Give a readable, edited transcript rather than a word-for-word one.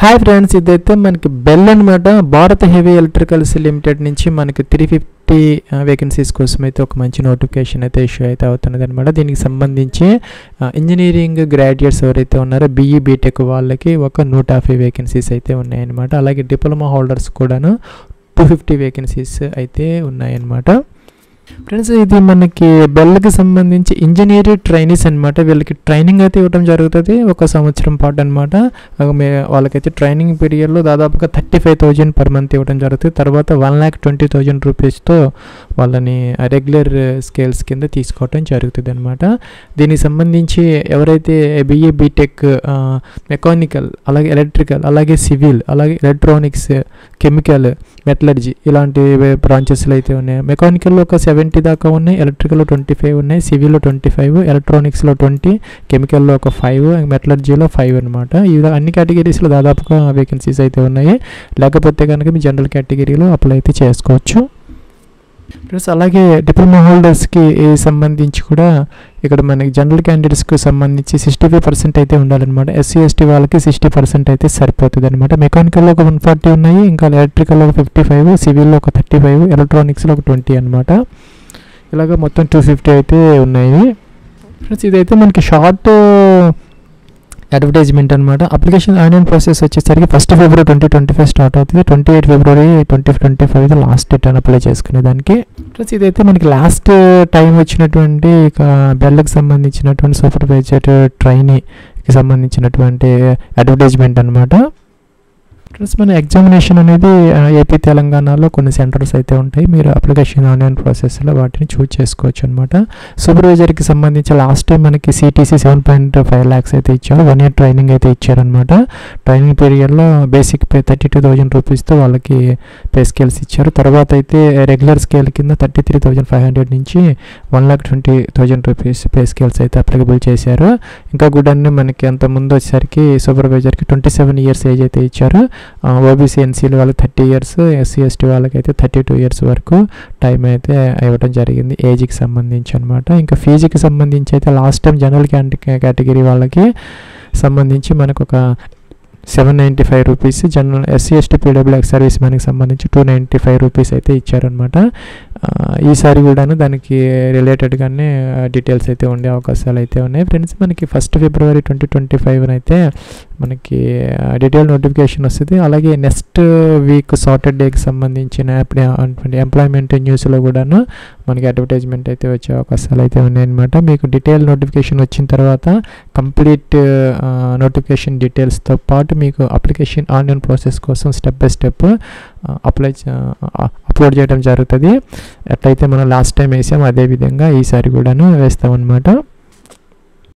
Hi friends, ఇదైతే మనకి bell అనమాట. భారత్ హెవీ ఎలక్ట్రికల్స్ లిమిటెడ్ నుంచి మనకి 350 వేకెన్సీస్ కోసం అయితే ఒక మంచి నోటిఫికేషన్ అయితే ఇష్యూ అయితే అవుతున్నది అనమాట. దీనికి సంబంధించి ఇంజనీరింగ్ గ్రాడ్యుయేట్స్ ఎవరైతే ఉన్నారో బీఈ బీటెక్ వాళ్ళకి ఒక 150 వేకెన్సీస్ అయితే ఉన్నాయన్నమాట. అలాగే డిప్లొమా హోల్డర్స్ కూడాను 250 వేకెన్సీస్ అయితే ఉన్నాయన్నమాట. ఫ్రెండ్స్, ఇది మనకి బెల్కి సంబంధించి ఇంజనీరింగ్ ట్రైనీస్ అనమాట. వీళ్ళకి ట్రైనింగ్ అయితే ఇవ్వడం జరుగుతుంది 1 సంవత్సరం పాటు అనమాట. వాళ్ళకైతే ట్రైనింగ్ పీరియడ్లో దాదాపుగా 35,000 పర్ మంత్ ఇవ్వడం జరుగుతుంది. తర్వాత 1,20,000 రూపీస్తో వాళ్ళని రెగ్యులర్ స్కేల్స్ కింద తీసుకోవడం జరుగుతుంది అనమాట. దీనికి సంబంధించి ఎవరైతే బీఏ బీటెక్ మెకానికల్, అలాగే ఎలక్ట్రికల్, అలాగే సివిల్, అలాగే ఎలక్ట్రానిక్స్, కెమికల్, మెటలర్జీ ఇలాంటి బ్రాంచెస్లో అయితే ఉన్నాయి. మెకానికల్లో ఒక 70 దాకా ఉన్నాయి, ఎలక్ట్రికల్లో 25 ఉన్నాయి, సివిల్లో 25, ఎలక్ట్రానిక్స్లో 20, కెమికల్లో ఒక 5, మెటలర్జీలో 5 అనమాట. ఇలా అన్ని కేటగిరీస్లో దాదాపుగా వేకెన్సీస్ అయితే ఉన్నాయి. లేకపోతే కనుక మీ జనరల్ కేటగిరీలో అప్లై అయితే చేసుకోవచ్చు. ప్లస్ అలాగే డిప్లొమా హోల్డర్స్కి సంబంధించి కూడా ఇక్కడ మనకి జనరల్ క్యాండిడేట్స్కి సంబంధించి 65% అయితే ఉండాలన్నమాట. ఎస్సీ ఎస్టీ వాళ్ళకి 60% అయితే సరిపోతుంది అనమాట. మెకానికల్లో ఒక 140 ఉన్నాయి, ఇంకా ఎలక్ట్రికల్లో ఒక 55, సివిల్లో ఒక 35, ఎలక్ట్రానిక్స్లో ఒక 20 అనమాట. ఇలాగ మొత్తం 250 అయితే ఉన్నాయి. ఫ్రెండ్స్, ఇదైతే మనకి షార్ట్ అడ్వర్టైజ్మెంట్ అనమాట. అప్లికేషన్ ఆన్లైన్ ప్రాసెస్ వచ్చేసరికి 1 ఫిబ్రవరి 2025 స్టార్ట్ అవుతుంది. 28 ఫిబ్రవరి 2025 లాస్ట్ డేట్ అని అప్లై చేసుకునే దానికి. ప్లస్ ఇదైతే మనకి లాస్ట్ టైం వచ్చినటువంటి ఇక బెల్కి సంబంధించినటువంటి సూపర్వైజర్ ట్రైనీకి సంబంధించినటువంటి అడ్వర్టైజ్మెంట్ అనమాట. ప్లస్ మన ఎగ్జామినేషన్ అనేది ఏపీ తెలంగాణలో కొన్ని సెంటర్స్ అయితే ఉంటాయి. మీరు అప్లికేషన్ ఆన్లైన్ ప్రాసెస్లో వాటిని చూస్ చేసుకోవచ్చు అనమాట. సూపర్వైజర్కి సంబంధించి లాస్ట్ టైం మనకి సిటీసీ 7.5 lakhs అయితే ఇచ్చారు. 1 year ట్రైనింగ్ అయితే ఇచ్చారనమాట. ట్రైనింగ్ పీరియడ్లో బేసిక్ పే 32,000 రూపీస్తో వాళ్ళకి పే స్కేల్స్ ఇచ్చారు. తర్వాత అయితే రెగ్యులర్ స్కేల్ కింద 33,500 నుంచి 1,20,000 రూపీస్ పే స్కేల్స్ అయితే అప్లికబుల్ చేశారు. ఇంకా కూడా మనకి అంత ముందు వచ్చేసరికి సూపర్వైజర్కి 27 years ఏజ్ అయితే ఇచ్చారు. ఓబీసీ ఎన్సీలు వాళ్ళకి 30 years, ఎస్సీ ఎస్టీ వాళ్ళకి అయితే 32 years వరకు టైం అయితే ఇవ్వడం జరిగింది ఏజ్కి సంబంధించి అనమాట. ఇంకా ఫీజుకి సంబంధించి అయితే లాస్ట్ టైం జనరల్ కేటగిరీ వాళ్ళకి సంబంధించి మనకు ఒక 795 rupees, general SC ST PWX service మ్యాన్కి సంబంధించి 295 రూపీస్ అయితే ఇచ్చారనమాట. ఈసారి కూడాను దానికి రిలేటెడ్గానే డీటెయిల్స్ అయితే ఉండే అవకాశాలు అయితే ఉన్నాయి. ఫ్రెండ్స్, మనకి 1 ఫిబ్రవరి 2025 అయితే మనకి డీటెయిల్ నోటిఫికేషన్ వస్తుంది. అలాగే నెక్స్ట్ వీక్ సాటర్డేకి సంబంధించిన ఎంప్లాయ్మెంట్ న్యూస్లో కూడాను మనకి అడ్వర్టైజ్మెంట్ అయితే వచ్చే అవకాశాలు అయితే ఉన్నాయన్నమాట. మీకు డీటెయిల్ నోటిఫికేషన్ వచ్చిన తర్వాత కంప్లీట్ నోటిఫికేషన్ డీటెయిల్స్తో పాటు మీకు అప్లికేషన్ ఆన్లైన్ ప్రాసెస్ కోసం స్టెప్ బై స్టెప్ అప్లోడ్ చేయడం జరుగుతుంది. ఎట్లయితే మనం లాస్ట్ టైం వేసాము అదేవిధంగా ఈసారి కూడాను వేస్తామన్నమాట.